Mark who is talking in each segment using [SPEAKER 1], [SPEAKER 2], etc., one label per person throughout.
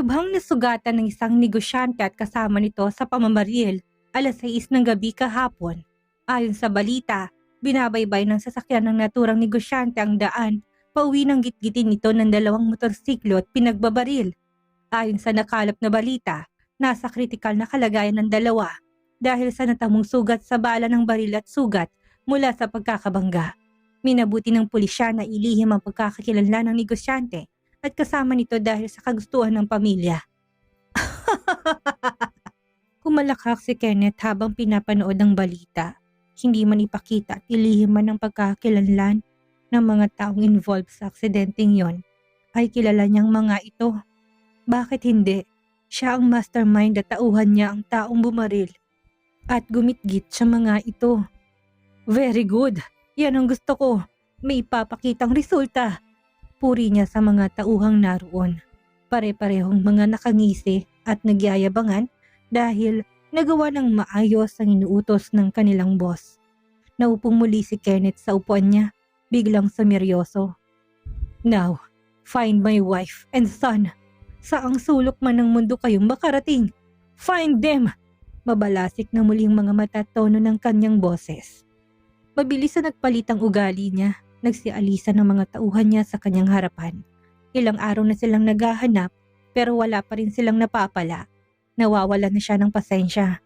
[SPEAKER 1] Lubhang nasugatan ng isang negosyante at kasama nito sa pamamaril alas 6 ng gabi kahapon. Ayon sa balita, binabaybay ng sasakyan ng naturang negosyante ang daan, pauwi ng gitgitin nito ng dalawang motorsiklo at pinagbabaril. Ayon sa nakalap na balita, nasa kritikal na kalagayan ng dalawa dahil sa natamong sugat sa bala ng baril at sugat mula sa pagkakabangga. Minabuti ng pulisya na ilihim ang pagkakakilanlan ng negosyante at kasama nito dahil sa kagustuhan ng pamilya. Kumalakak si Kenneth habang pinapanood ang balita. Hindi man ipakita at ilihim man ang pagkakakilanlan ng mga taong involved sa aksidenteng yon, ay kilala niyang mga ito. Bakit hindi? Siya ang mastermind at tauhan niya ang taong bumaril at gumitgit sa mga ito. Very good. Yan ang gusto ko. May ipapakitang resulta. Puri niya sa mga tauhang naroon. Pare-parehong mga nakangisi at nagyayabangan dahil nagawa ng maayos ang inuutos ng kanilang boss. Naupong muli si Kenneth sa upuan niya, biglang sumeryoso. Now, find my wife and son. Saang sulok man ng mundo kayong makarating. Find them! Mabalasik na muling mga matatono ng kanyang boses. Mabilis na nagpalit ang ugali niya. Nagsialisa ng mga tauhan niya sa kanyang harapan. Ilang araw na silang naghahanap pero wala pa rin silang napapala. Nawawala na siya ng pasensya.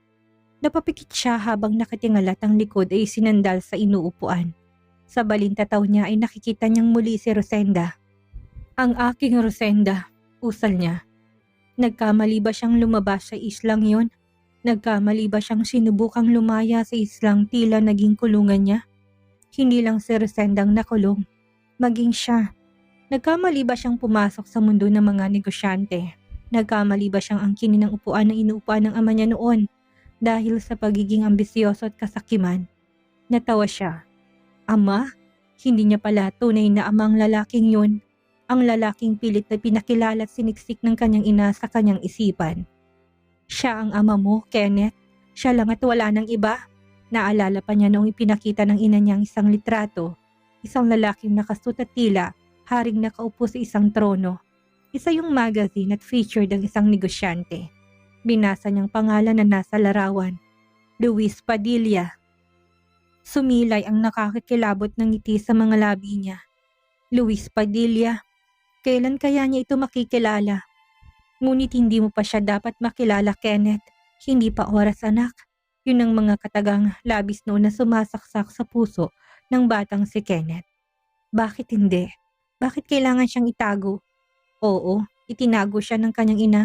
[SPEAKER 1] Napapikit siya habang nakatingalat ang likod ay sinandal sa inuupuan. Sa balintataw niya ay nakikita niyang muli si Rosenda. Ang aking Rosenda, usal niya. Nagkamali ba siyang lumabas sa islang yon? Nagkamali ba siyang sinubukang lumaya sa islang tila naging kulungan niya? Hindi lang si Rosenda ang nakulong, maging siya. Nagkamali ba siyang pumasok sa mundo ng mga negosyante? Nagkamali ba siyang angkinin ng upuan na inuupuan ng ama niya noon dahil sa pagiging ambisyoso at kasakiman? Natawa siya. Ama? Hindi niya pala tunay na amang lalaking yun. Ang lalaking pilit na pinakilala at siniksik ng kanyang ina sa kanyang isipan. Siya ang ama mo, Kenneth. Siya lang at wala nang iba. Naalala pa niya noong ipinakita ng ina niyang isang litrato. Isang lalaking nakasuot at tila, haring nakaupo sa isang trono. Isa yung magazine at featured ang isang negosyante. Binasa niyang pangalan na nasa larawan. Luis Padilla. Sumilay ang nakakakilabot ng ngiti sa mga labi niya. Luis Padilla. Kailan kaya niya ito makikilala? Ngunit hindi mo pa siya dapat makilala, Kenneth. Hindi pa oras, anak. Yun ang mga katagang labis noon na sumasaksak sa puso ng batang si Kenneth. Bakit hindi? Bakit kailangan siyang itago? Oo, itinago siya ng kanyang ina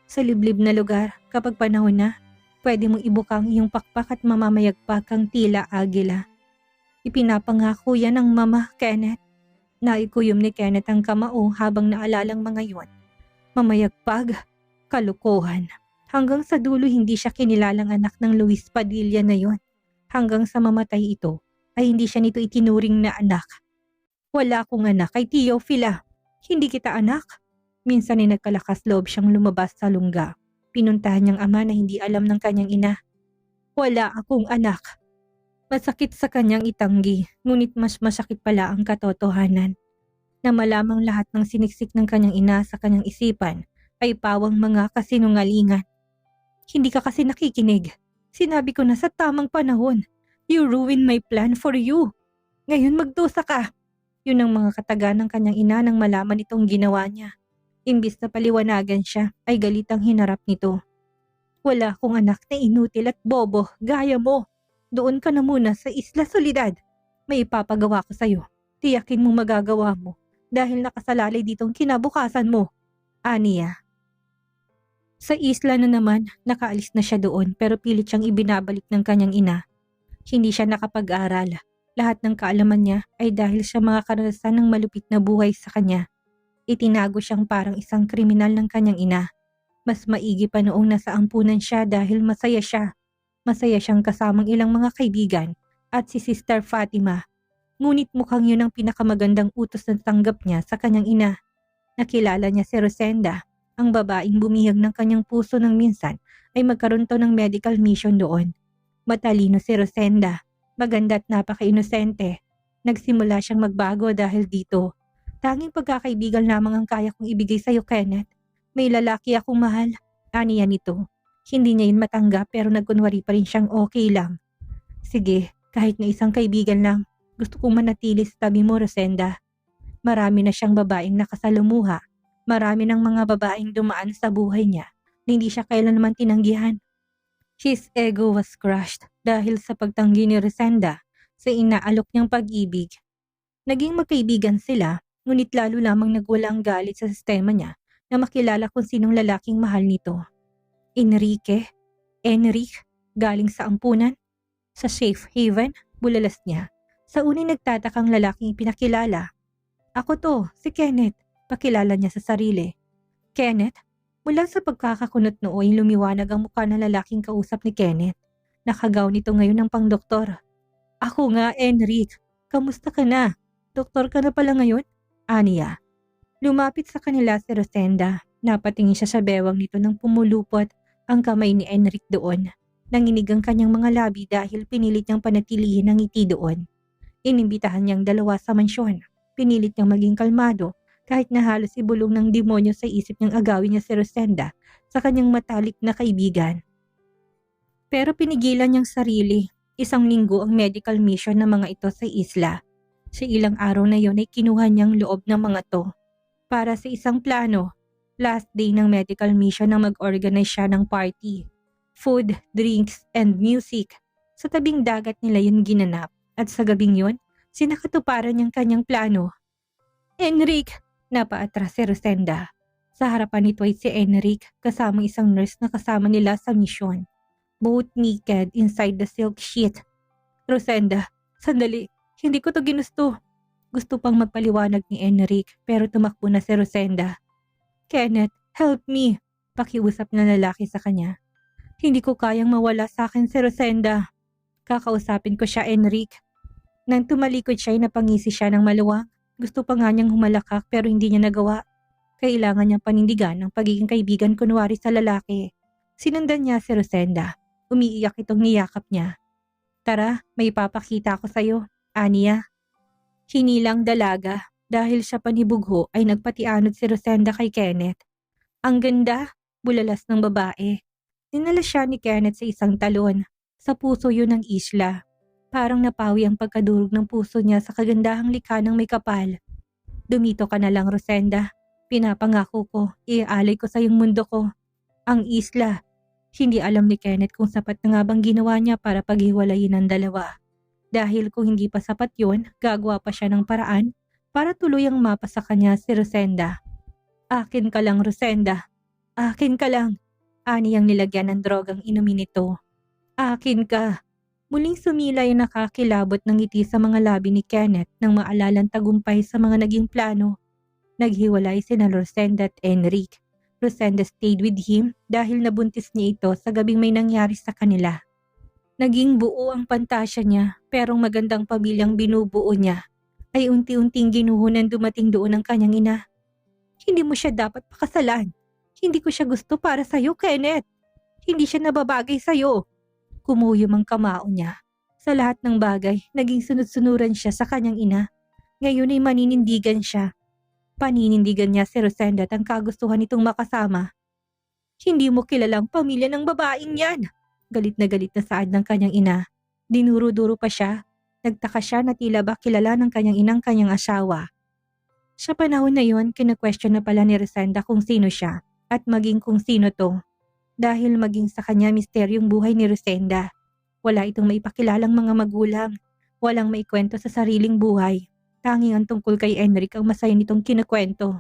[SPEAKER 1] sa liblib na lugar. Kapag panahon na, pwede mong ibukang iyong pakpak at mamamayagpag kang tila agila. Ipinapangako yan ng mama, Kenneth. Naikuyom ni Kenneth ang kamao habang naalalang mga yun. Mamayagpag, kalukuhan. Hanggang sa dulo hindi siya kinilalang anak ng Luis Padilla na yon. Hanggang sa mamatay ito ay hindi siya nito itinuring na anak. Wala akong anak kay Teofila. Hindi kita anak. Minsan ay nagkalakas loob siyang lumabas sa lungga. Pinuntahan niyang ama na hindi alam ng kanyang ina. Wala akong anak. Masakit sa kanyang itanggi, ngunit mas masakit pala ang katotohanan. Na malamang lahat ng siniksik ng kanyang ina sa kanyang isipan ay pawang mga kasinungalingan. Hindi ka kasi nakikinig. Sinabi ko na sa tamang panahon. You ruined my plan for you. Ngayon magdusa ka. Yun ang mga kataga ng kanyang ina nang malaman itong ginawa niya. Imbis na paliwanagan siya, ay galitang hinarap nito. Wala akong anak na inutil at bobo, gaya mo. Doon ka na muna sa Isla Soledad. May ipapagawa ko sa'yo. Tiyakin mo magagawa mo. Dahil nakasalalay ditong kinabukasan mo. Aniya. Sa isla na naman, nakaalis na siya doon pero pilit siyang ibinabalik ng kanyang ina. Hindi siya nakapag-aral. Lahat ng kaalaman niya ay dahil sa mga karanasan ng malupit na buhay sa kanya. Itinago siyang parang isang kriminal ng kanyang ina. Mas maigi pa noong nasa ampunan siya dahil masaya siya. Masaya siyang kasamang ilang mga kaibigan at si Sister Fatima. Ngunit mukhang yun ang pinakamagandang utos na tanggap niya sa kanyang ina. Nakilala niya si Rosenda, ang babaeng bumihag ng kanyang puso nang minsan ay magkaroon to ng medical mission doon. Matalino si Rosenda, maganda at napaka-inosente. Nagsimula siyang magbago dahil dito. Tanging pagkakaibigan lamang ang kaya kong ibigay sa iyo, Kenneth. May lalaki akong mahal. Aniya nito. Hindi niya yun matanggap pero nagkunwari pa rin siyang okay lang. Sige, kahit na isang kaibigan lang. Gusto kong manatili sa tabi mo, Rosenda. Marami na siyang babaeng nakasalumuha. Marami ng mga babaeng dumaan sa buhay niya na hindi siya kailanman tinanggihan. His ego was crushed dahil sa pagtanggi ni Rosenda sa inaalok niyang pag-ibig. Naging magkaibigan sila, ngunit lalo lamang nagwalang galit sa sistema niya na makilala kung sinong lalaking mahal nito. Enrique, galing sa ampunan, sa safe haven, bulalas niya. Sa unang nagtatakang lalaking pinakilala. Ako to, si Kenneth, pakilala niya sa sarili. Kenneth? Mula sa pagkakakunot noo ay lumiwanag ang mukha ng lalaking kausap ni Kenneth. Nakagaw nito ngayon ng pang-doktor. Ako nga, Enrique. Kamusta ka na? Doktor ka na pala ngayon? Aniya. Lumapit sa kanila si Rosenda. Napatingin siya sa bewang nito nang pumulupot ang kamay ni Enrique doon. Nanginig ang kanyang mga labi dahil pinilit niyang panatilihin ang ngiti doon. Inimbitahan niyang dalawa sa mansyon. Pinilit niyang maging kalmado kahit na halos ibulong ng demonyo sa isip niyang agawin niya si Rosenda sa kanyang matalik na kaibigan. Pero pinigilan niyang sarili. 1 linggo ang medical mission ng mga ito sa isla. Sa ilang araw na yon ay kinuha niyang loob ng mga to. Para sa isang plano, last day ng medical mission na mag-organize siya ng party. Food, drinks, and music. Sa tabing dagat nila yun ginanap. At sa gabing yun, sinakatuparan niyang kanyang plano. Enrique! Napaatras si Rosenda. Sa harapan nito ay si Enrique kasama isang nurse na kasama nila sa misyon. Both naked inside the silk sheet. Rosenda, sandali, hindi ko to ginusto. Gusto pang magpaliwanag ni Enrique pero tumakbo na si Rosenda. Kenneth, help me. Pakiusap na lalaki sa kanya. Hindi ko kayang mawala sa akin si Rosenda. Kakausapin ko siya, Enrique. Nang tumalikod siya ay napangisi siya ng maluwang. Gusto pa nga niyang humalakak pero hindi niya nagawa. Kailangan niyang panindigan ang pagiging kaibigan kunwari sa lalaki. Sinundan niya si Rosenda. Umiiyak itong niyakap niya. Tara, may papakita ako sa'yo, Aniya. Hinilang dalaga dahil siya panibugho ay nagpatianod si Rosenda kay Kenneth. Ang ganda, bulalas ng babae. Dinala siya ni Kenneth sa isang talon. Sa puso yun ng isla. Parang napawi ang pagkadurog ng puso niya sa kagandahang likha ng may kapal. Dumito ka na lang, Rosenda. Pinapangako ko, iaalay ko sa iyong mundo ko. Ang isla. Hindi alam ni Kenneth kung sapat na nga bang ginawa niya para paghiwalayin ang dalawa. Dahil kung hindi pa sapat yun, gagawa pa siya ng paraan para tuluyang mapa sa kanya si Rosenda. Akin ka lang, Rosenda. Akin ka lang. Ani ang nilagyan ng drogang inumin nito. Akin ka. Muling sumilay ang nakakilabot ng ngiti sa mga labi ni Kenneth nang maalalang tagumpay sa mga naging plano. Naghiwalay sina Rosenda at Enrique. Rosenda stayed with him dahil nabuntis niya ito sa gabing may nangyari sa kanila. Naging buo ang pantasya niya pero ang magandang pamilyang binubuo niya ay unti-unting ginuhunan dumating doon ang kanyang ina. Hindi mo siya dapat pakasalan. Hindi ko siya gusto para sa'yo, Kenneth. Hindi siya nababagay sa'yo. Kumuyom ang kamao niya. Sa lahat ng bagay, naging sunod-sunuran siya sa kanyang ina. Ngayon ay maninindigan siya. Paninindigan niya si Rosenda at ang kagustuhan nitong makasama. Hindi mo kilalang pamilya ng babaeng yan. Galit na saad ng kanyang ina. Dinuro-duro pa siya. Nagtaka siya na tila ba kilala ng kanyang inang kanyang asawa. Sa panahon na yon, kina-question na pala ni Rosenda kung sino siya at maging kung sino to. Dahil maging sa kanya misteryong buhay ni Rosenda. Wala itong maipakilalang mga magulang. Walang maikwento sa sariling buhay. Tanging ang tungkol kay Enrique ang masaya nitong kinakwento.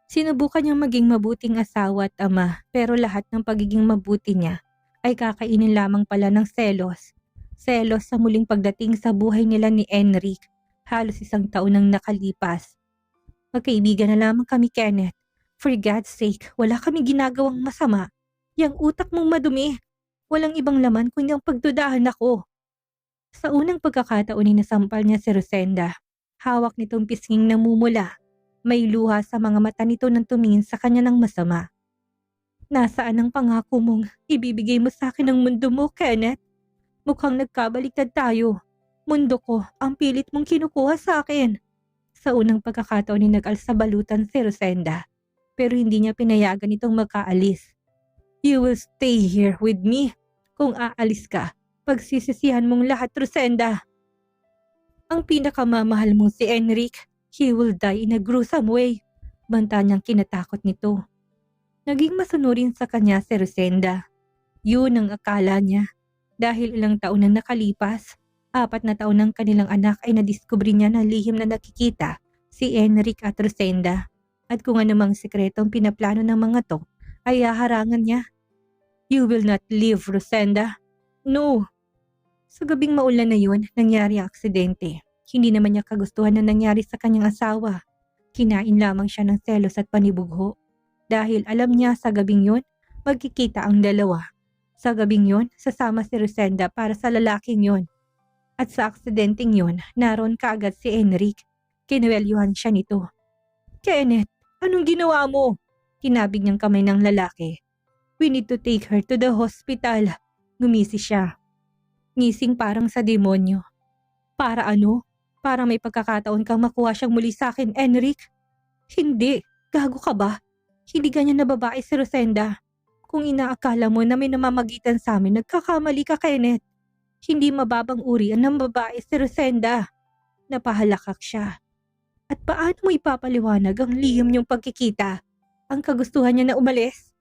[SPEAKER 1] Sinubukan niyang maging mabuting asawa at ama pero lahat ng pagiging mabuti niya ay kakainin lamang pala ng selos. Selos sa muling pagdating sa buhay nila ni Enrique. Halos 1 taon nang nakalipas. Magkaibigan na lamang kami, Kenneth. For God's sake, wala kami ginagawang masama. Yang utak mong madumi. Walang ibang laman kundi ang pagdudahan ako. Sa unang pagkakataon ay nasampal niya si Rosenda. Hawak nitong pisnging namumula. May luha sa mga mata nito nang tumingin sa kanya ng masama. Nasaan ang pangako mong ibibigay mo sa akin ang mundo mo, Kenneth? Mukhang nagkabaliktad tayo. Mundo ko ang pilit mong kinukuha sa akin. Sa unang pagkakataon ay nag-alsabalutan si Rosenda. pero hindi niya pinayagan itong makaalis. You will stay here with me. Kung aalis ka, pagsisisihan mong lahat, Rosenda. Ang pinakamamahal mong si Enric, he will die in a gruesome way. Banta niyang kinatakot nito. Naging masunurin sa kanya si Rosenda. Yun ang akala niya. Dahil ilang taon na nakalipas, 4 na taon ng kanilang anak ay nadiskubre niya na lihim na nakikita si Enric at Rosenda. At kung anumang sikretong pinaplano ng mga to, ay haharangan niya. You will not leave, Rosenda. No. Sa gabing maulan na yun, nangyari ang aksidente. Hindi naman niya kagustuhan na nangyari sa kanyang asawa. Kinain lamang siya ng selos at panibugho. Dahil alam niya sa gabing yun, magkikita ang dalawa. Sa gabing yun, sasama si Rosenda para sa lalaking yun. At sa aksidenteng yun, naroon kaagad si Enric. Kinuwelyuhan siya nito. Kenneth, anong ginawa mo? Kinabig niyang kamay ng lalaki. We need to take her to the hospital. Ngumisi siya. Ngising parang sa demonyo. Para ano? Para may pagkakataon kang makuha siyang muli sa akin, Enric? Hindi. Gago ka ba? Hindi ganyan na babae si Rosenda. Kung inaakala mo na may namamagitan sa amin, nagkakamali ka, Kenneth. Hindi mababang urian ng babae si Rosenda. Napahalakak siya. At paano mo ipapaliwanag ang lihim niyong pagkikita? Ang kagustuhan niya na umalis?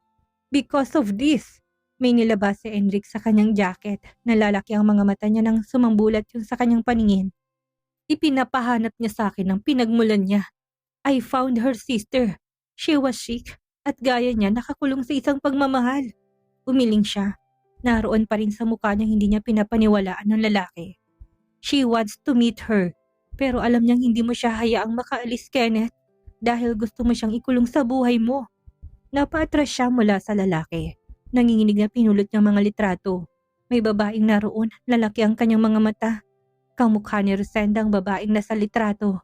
[SPEAKER 1] Because of this. May nilabas si Enric sa kanyang jacket. Nalalaki ang mga mata niya nang sumambulat yung sa kanyang paningin. Ipinapahanap niya sa akin ang pinagmulan niya. I found her sister. She was sick. At gaya niya nakakulong sa isang pagmamahal. Umiling siya. Naroon pa rin sa mukha niya hindi niya pinapaniwalaan ng lalaki. She wants to meet her. Pero alam niyang hindi mo siya hayaang makaalis, Kenneth. Dahil gusto mo siyang ikulong sa buhay mo. Napaatras siya mula sa lalaki. Nanginginig na pinulot niyang mga litrato. May babaeng naroon, lalaki ang kanyang mga mata. Kamukha ni Rosenda ang babaeng nasa litrato.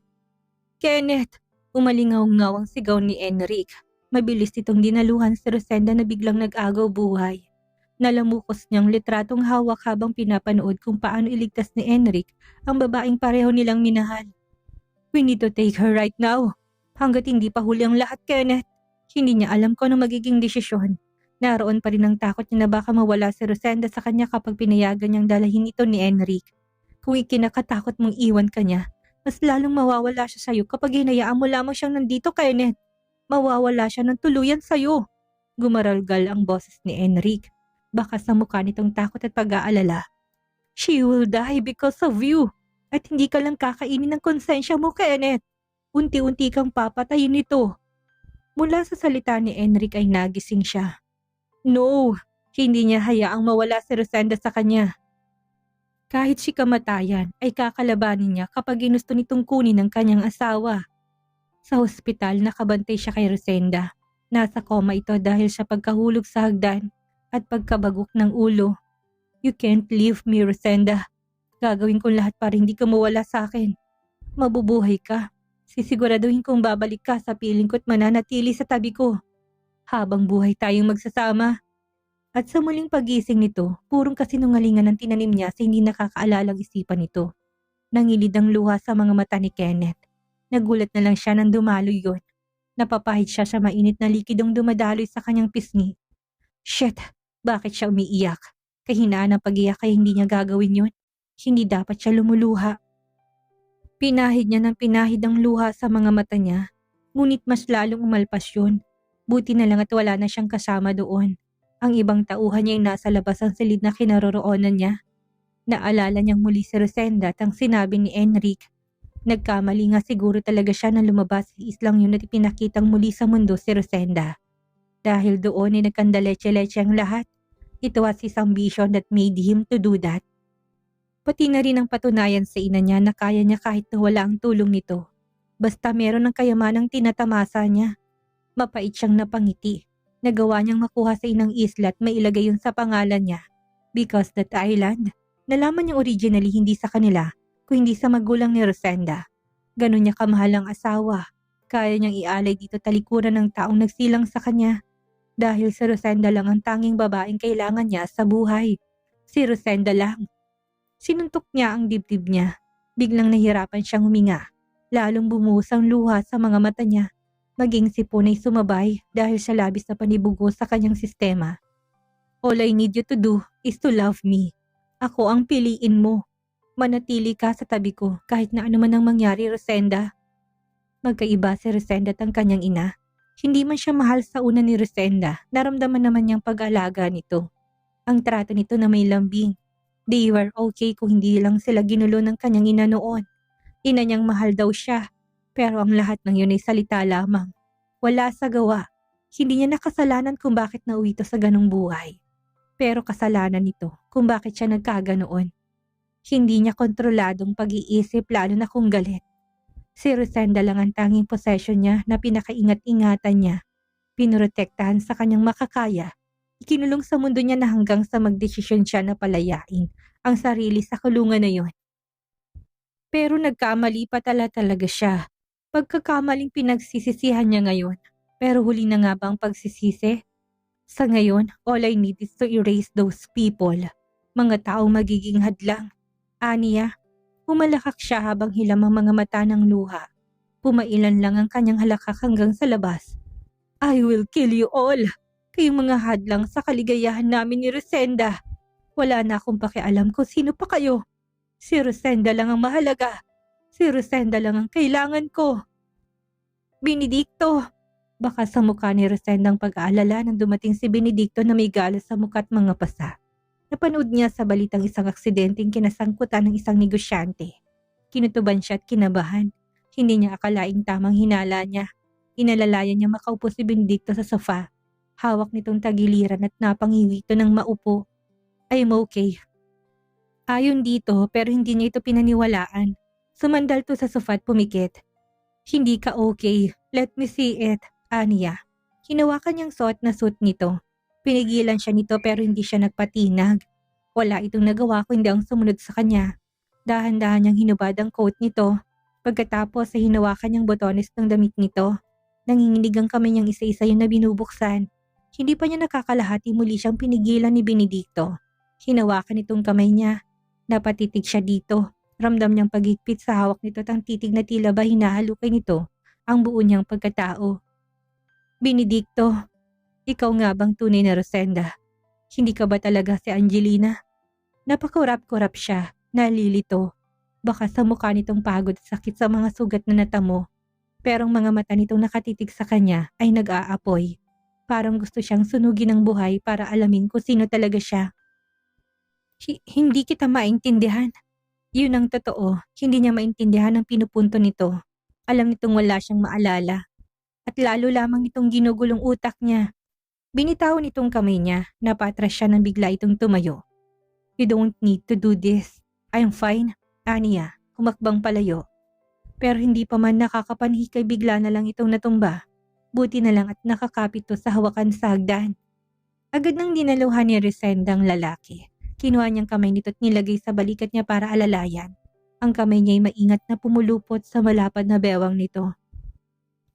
[SPEAKER 1] Kenneth! Umalingaw-ngaw ang sigaw ni Enric. Mabilis itong dinaluhan si Rosenda na biglang nag-agaw buhay. Nalamukos niyang litratong hawak habang pinapanood kung paano iligtas ni Enric ang babaeng pareho nilang minahal. We need to take her right now. Hanggat hindi pa huli ang lahat, Kenneth. Hindi niya alam kung ano magiging desisyon. Naroon pa rin ang takot niya na baka mawala si Rosenda sa kanya kapag pinayagan niyang dalahin ito ni Enric. Kung ikinakatakot mong iwan ka niya, mas lalong mawawala siya sa'yo kapag hinayaan mo lamang siyang nandito, Kenneth. Mawawala siya ng tuluyan sa'yo. Gumaralgal ang boses ni Enric. Baka sa mukha nitong takot at pag-aalala. She will die because of you. At hindi ka lang kakainin ng konsensya mo, Kenneth. Unti-unti kang papatayin nito. Mula sa salita ni Enric ay nagising siya. No, hindi niya hayaang mawala si Rosenda sa kanya. Kahit si kamatayan ay kakalabanin niya kapag ginusto nitong kunin ng kanyang asawa. Sa ospital nakabantay siya kay Rosenda. Nasa koma ito dahil sa pagkahulog sa hagdan at pagkabagok ng ulo. You can't leave me, Rosenda. Gagawin kong lahat para hindi ka mawala sa akin. Mabubuhay ka. Sisiguraduhin kong babalik ka sa piling ko at mananatili sa tabi ko. Habang buhay tayong magsasama. At sa muling pagising nito, purong kasinungalingan ang tinanim niya sa hindi nakakaalalang isipan nito. Nangilid ang luha sa mga mata ni Kenneth. Nagulat na lang siya nang dumaloy yun. Napapahid siya sa mainit na likidong dumadaloy sa kanyang pisngi. Shit, bakit siya umiiyak? Kahinaan ang pag-iyak kaya hindi niya gagawin yun. Hindi dapat siya lumuluha. Pinahid niya ng pinahid ang luha sa mga mata niya. Ngunit mas lalong umalpas yun. Buti na lang at wala na siyang kasama doon. Ang ibang tauhan niya ay nasa labas ang silid na kinaroroonan niya. Naalala niyang muli si Rosenda at ang sinabi ni Enric. Nagkamali nga siguro talaga siya na lumabas sa islang yun at ipinakitang muli sa mundo si Rosenda. Dahil doon ay nagkandaleche-leche ang lahat. It was his ambition that made him to do that. Pati na rin ang patunayan sa ina niya na kaya niya kahit na wala ang tulong nito. Basta meron ng kayamanang tinatamasa niya. Mapait siyang napangiti. Nagawa niyang makuha sa inang isla at mailagay yun sa pangalan niya. Because that island, nalaman niyang originally hindi sa kanila, kung hindi sa magulang ni Rosenda. Ganon niya kamahal ang asawa. Kaya niyang ialay dito talikuran ng taong nagsilang sa kanya. Dahil si Rosenda lang ang tanging babaeng kailangan niya sa buhay. Si Rosenda lang. Sinuntok niya ang dibdib niya. Biglang nahirapan siyang huminga. Lalong bumuhos ang luha sa mga mata niya. Maging si Punay sumabay dahil sa labis na panibugo sa kanyang sistema. All I need you to do is to love me. Ako ang piliin mo. Manatili ka sa tabi ko kahit na ano man ang mangyari, Rosenda. Magkaiba si Rosenda at ang kanyang ina. Hindi man siya mahal sa una ni Rosenda, naramdaman naman niyang pag-alaga nito. Ang trato nito na may lambing. They were okay kung hindi lang sila ginulo ng kanyang ina noon. Ina niyang mahal daw siya, pero ang lahat ng yun ay salita lamang. Wala sa gawa. Hindi niya nakasalanan kung bakit nauwi ito sa ganung buhay. Pero kasalanan nito kung bakit siya nagkaganoon. Hindi niya kontroladong pag-iisip lalo na kung galit. Si Rosenda lang ang tanging possession niya na pinakaingat-ingatan niya. Pinoprotektahan sa kanyang makakaya. Ikinulong sa mundo niya na hanggang sa magdesisyon siya na palayain ang sarili sa kulungan na yon. Pero nagkamali pa talaga siya. Pagkakamaling pinagsisisihan niya ngayon. Pero huli na nga bang pagsisisi? Sa ngayon, all I need is to erase those people. Mga taong magiging hadlang. Aniya, pumalakak siya habang hilam ang mga mata ng luha. Pumailan lang ang kanyang halakak hanggang sa labas. I will kill you all. Kayong mga hadlang sa kaligayahan namin ni Rosenda. Wala na akong pakialam kung sino pa kayo. Si Rosenda lang ang mahalaga. Si Rosenda lang ang kailangan ko. Benedicto! Baka sa mukha ni Rosenda ang pag-aalala nang dumating si Benedicto na may galas sa mukha at mga pasa. Napanood niya sa balitang isang aksidenteng kinasangkutan ng isang negosyante. Kinutuban siya at kinabahan. Hindi niya akalaing tamang hinala niya. Inalalayan niya makaupo si Benedicto sa sofa. Hawak nitong tagiliran at napangiwi ito ng maupo. I'm okay. Ayon dito pero hindi niya ito pinaniwalaan. Sumandal to sa sofa at pumikit. Hindi ka okay. Let me see it, Aniya. Hinawakan niyang suot na suit nito. Pinigilan siya nito pero hindi siya nagpatinag. Wala itong nagawa kundi ang sumunod sa kanya. Dahan-dahan niyang hinubad ang coat nito. Pagkatapos ay hinawakan niyang botones ng damit nito. Nanginginig ang kamay niyang isa-isa yung na binubuksan. Hindi pa niya nakakalahati muli siyang pinigilan ni Benedicto. Hinawakan itong kamay niya. Napatitig siya dito. Ramdam niyang pagigpit sa hawak nito at ang titig na tila ba hinahalukay nito ang buo niyang pagkatao. Benedicto, ikaw nga bang tunay na Rosenda? Hindi ka ba talaga si Angelina? Napakurap-kurap siya, nalilito. Baka sa mukha nitong pagod at sakit sa mga sugat na natamo. Pero ang mga mata nitong nakatitig sa kanya ay nag-aapoy. Parang gusto siyang sunugin ng buhay para alamin kung sino talaga siya. Hindi kita maintindihan. Yun ang totoo, hindi niya maintindihan ang pinupunto nito. Alam nitong wala siyang maalala. At lalo lamang nitong ginugulong utak niya. Binitaw nitong kamay niya, napatras siya nang bigla itong tumayo. You don't need to do this. I'm fine, Aniya, humakbang palayo. Pero hindi pa man nakakapanhi kay bigla na lang itong natumba. Buti na lang at nakakapit to sa hawakan sa hagdan. Agad nang dinaluhan ni Rosenda ang lalaki. Kinuha niyang kamay nito at nilagay sa balikat niya para alalayan. Ang kamay niya ay maingat na pumulupot sa malapad na bewang nito.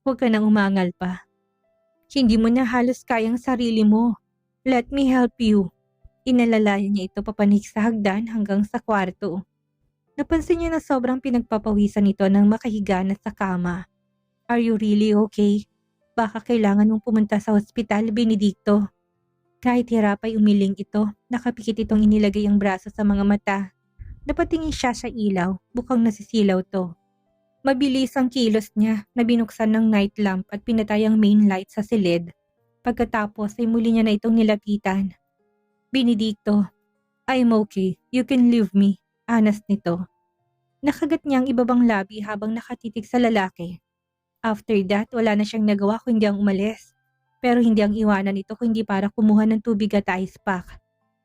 [SPEAKER 1] Huwag ka nang umangal pa. Hindi mo na halos kayang sarili mo. Let me help you. Inalalayan niya ito papanik sa hagdan hanggang sa kwarto. Napansin niya na sobrang pinagpapawisan nito nang makahiga na sa kama. Are you really okay? Baka kailangan mong pumunta sa ospital, Benedicto. Kahit hirap ay umiling ito, nakapikit itong inilagay ang braso sa mga mata. Napatingin siya sa ilaw, bukang nasisilaw to. Mabilis ang kilos niya na binuksan ng night lamp at pinatay ang main light sa silid. Pagkatapos ay muli niya na itong nilapitan. Benedicto, I'm okay. You can leave me. Anas nito. Nakagat niya ang ibabang labi habang nakatitig sa lalaki. After that, wala na siyang nagawa kundi ang umalis. Pero hindi ang iwanan ito kundi para kumuha ng tubig at ice pack.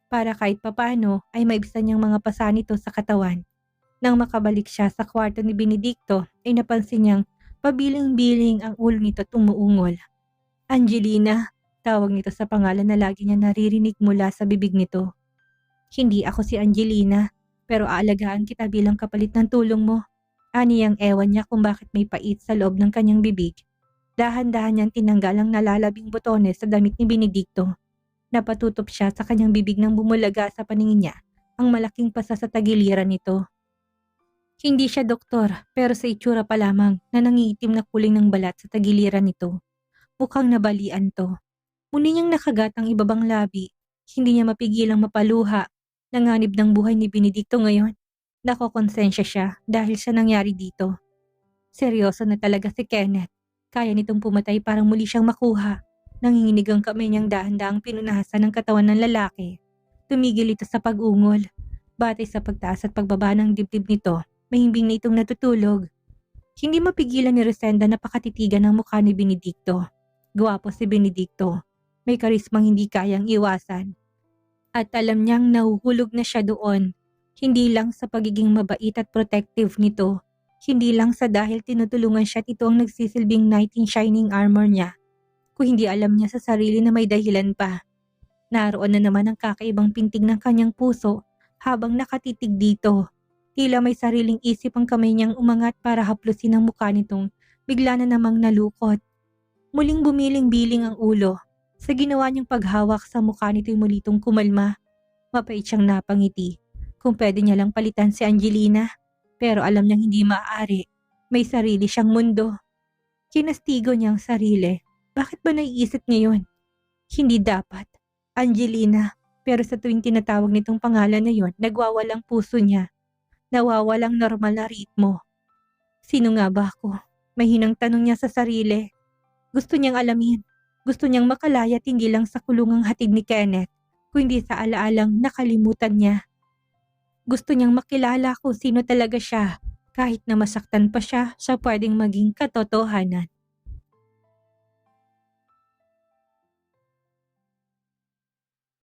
[SPEAKER 1] Para kahit papano ay maibsan niyang mga pasa nito sa katawan. Nang makabalik siya sa kwarto ni Benedicto ay napansin niyang pabiling-biling ang ulo nito tumuungol. Angelina, tawag nito sa pangalan na lagi niya naririnig mula sa bibig nito. Hindi ako si Angelina, pero aalagaan kita bilang kapalit ng tulong mo. Aniyang ewan niya kung bakit may pait sa loob ng kanyang bibig. Dahan-dahan niyang tinanggal ang nalalabing botones sa damit ni Benedicto. Napatutop siya sa kanyang bibig nang bumulaga sa paningin niya ang malaking pasa sa tagiliran nito. Hindi siya doktor, pero sa itsura pa lamang na nangiitim na kuling ng balat sa tagiliran nito. Mukhang nabalian to. Muli niyang nakagat ang ibabang labi. Hindi niya mapigilang mapaluha. Nanganib ng buhay ni Benedicto ngayon. Nakokonsensya siya dahil sa nangyari dito. Seryoso na talaga si Kenneth. Kaya nitong pumatay para muli siyang makuha. Nanginginig ang kamay niyang dahan-dahang pinunasan ng katawan ng lalaki. Tumigil ito sa pag-ungol. Batay sa pagtaas at pagbaba ng dibdib nito, mahimbing na itong natutulog. Hindi mapigilan ni Rosenda na pakatitigan ang mukha ni Benedicto. Gwapo si Benedicto. May karismang hindi kayang iwasan. At alam niyang nahuhulog na siya doon. Hindi lang sa pagiging mabait at protective nito. Hindi lang sa dahil tinutulungan siya at ito ang nagsisilbing knight in shining armor niya. Kung hindi alam niya sa sarili na may dahilan pa. Naroon na naman ang kakaibang pintig ng kanyang puso habang nakatitig dito. Tila may sariling isip ang kamay niyang umangat para haplusin ang mukha nitong bigla na namang nalukot. Muling bumiling-biling ang ulo. Sa ginawa niyang paghawak sa mukha nito'y muli itong kumalma. Mapait siyang napangiti. Kung pwede niya lang palitan si Angelina. Pero alam niyang hindi maaari. May sarili siyang mundo. Kinastigo niya ang sarili. Bakit ba naiisip niya yun? Hindi dapat. Angelina. Pero sa tuwing tinatawag nitong pangalan na yon, nagwawalang puso niya. Nawawalang normal na ritmo. Sino nga ba ako? Mahinang tanong niya sa sarili. Gusto niyang alamin. Gusto niyang makalaya at hindi lang sa kulungang hatid ni Kenneth, kundi sa alaalang nakalimutan niya. Gusto niyang makilala kung sino talaga siya, kahit na masaktan pa siya sa pwedeng maging katotohanan.